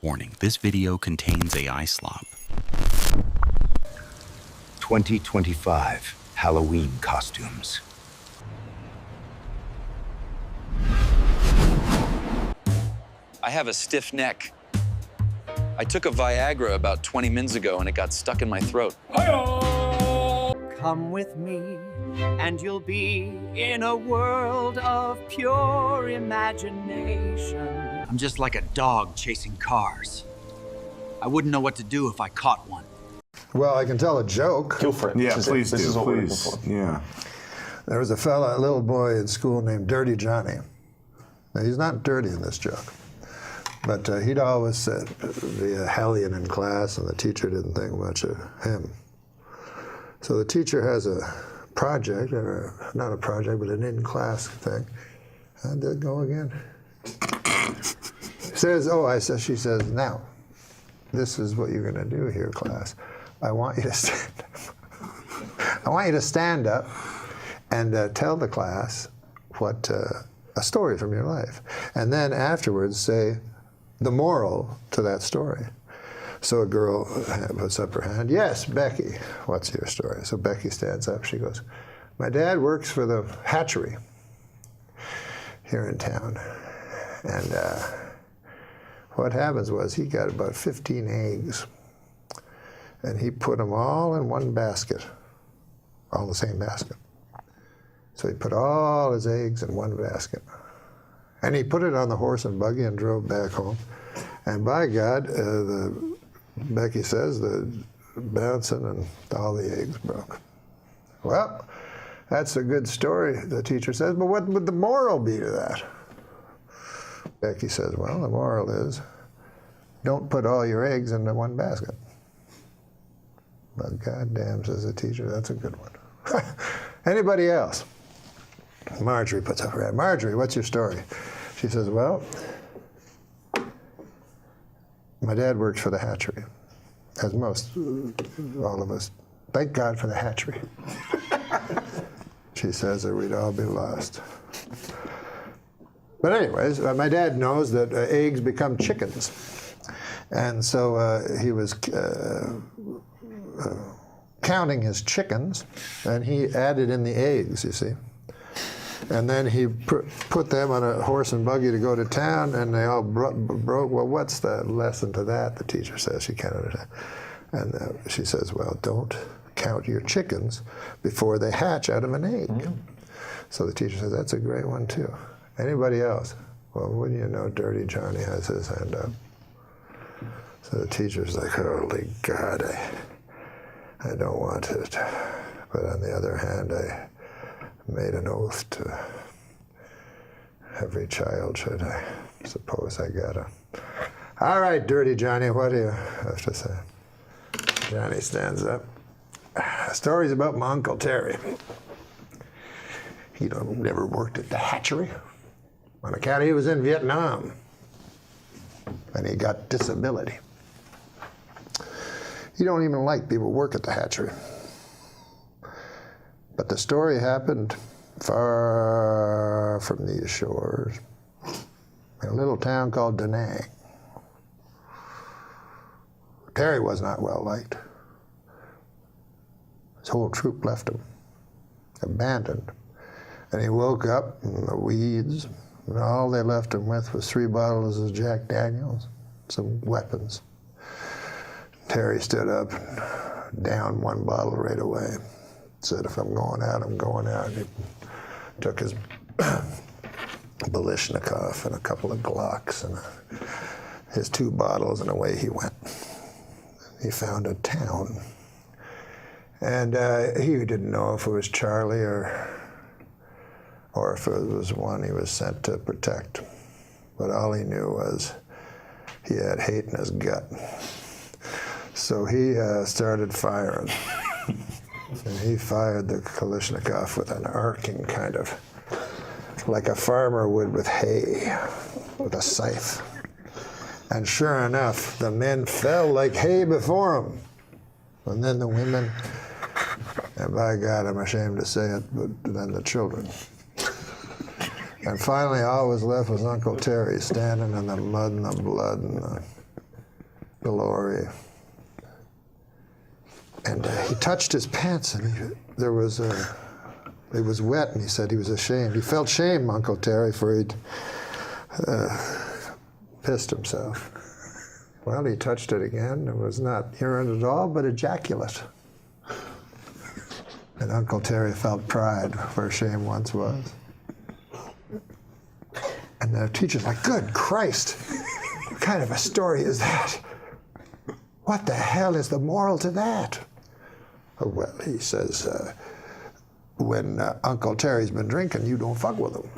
Warning, this video contains AI slop. 2025 Halloween costumes. I have a stiff neck. I took a Viagra about 20 minutes ago and it got stuck in my throat. Come with me, and you'll be in a world of pure imagination. I'm just like a dog chasing cars. I wouldn't know what to do if I caught one. Well, I can tell a joke. Go for it. Yeah, This is what we're looking for. Yeah. There was a little boy in school named Dirty Johnny. Now, he's not dirty in this joke, but he'd always be a hellion in class, and the teacher didn't think much of him. So the teacher has a project, or not a project, but an in-class thing. How'd that go again? She says, now, this is what you're going to do here, class. I want you to stand up. I want you to stand up and tell the class what a story from your life. And then afterwards say the moral to that story. So a girl puts up her hand. Yes, Becky, what's your story? So Becky stands up. She goes, my dad works for the hatchery here in town. And what happens was he got about 15 eggs. And he put them all in one basket, all in the same basket. So he put all his eggs in one basket. And he put it on the horse and buggy and drove back home. And by God, Becky says the bouncing and all the eggs broke. Well, that's a good story, the teacher says, but what would the moral be to that? Becky says, well, the moral is, don't put all your eggs into one basket. But goddamn, says the teacher, that's a good one. Anybody else? Marjorie puts up her hand. Marjorie, what's your story? She says, well, my dad works for the hatchery, as most, all of us. Thank God for the hatchery. She says, or we'd all be lost. But anyways, my dad knows that eggs become chickens. And so he was counting his chickens, and he added in the eggs, you see. And then he put them on a horse and buggy to go to town, and they all broke. Well, what's the lesson to that? The teacher says she can't understand. And she says, well, don't count your chickens before they hatch out of an egg. Mm-hmm. So the teacher says, that's a great one, too. Anybody else? Well, wouldn't you know, Dirty Johnny has his hand up. So the teacher's like, holy God, I don't want it. But on the other hand, I made an oath to every child, should I suppose I gotta. All right, Dirty Johnny, what do you have to say? Johnny stands up. Stories about my Uncle Terry. He never worked at the hatchery. On account he was in Vietnam, and he got disability. He don't even like people work at the hatchery. But the story happened far from these shores, in a little town called Da Nang. Terry was not well liked. His whole troop left him, abandoned. And he woke up in the weeds, and all they left him with was 3 bottles of Jack Daniels, some weapons. Terry stood up and downed 1 bottle right away. Said, if I'm going out, I'm going out. He took his Balishnikov and a couple of Glocks and his 2 bottles, and away he went. He found a town. And he didn't know if it was Charlie or if it was one he was sent to protect. But all he knew was he had hate in his gut. So he started firing. And he fired the Kalashnikov with an arcing kind of, like a farmer would with hay, with a scythe. And sure enough, the men fell like hay before him. And then the women, and by God, I'm ashamed to say it, but then the children. And finally, all was left was Uncle Terry standing in the mud and the blood and the glory. And he touched his pants, and it was wet, and he said he was ashamed. He felt shame, Uncle Terry, for he'd pissed himself. Well, he touched it again. It was not urine at all, but ejaculate. And Uncle Terry felt pride where shame once was. And the teacher's like, good Christ, what kind of a story is that? What the hell is the moral to that? Oh, well, he says, when Uncle Terry's been drinking, you don't fuck with him.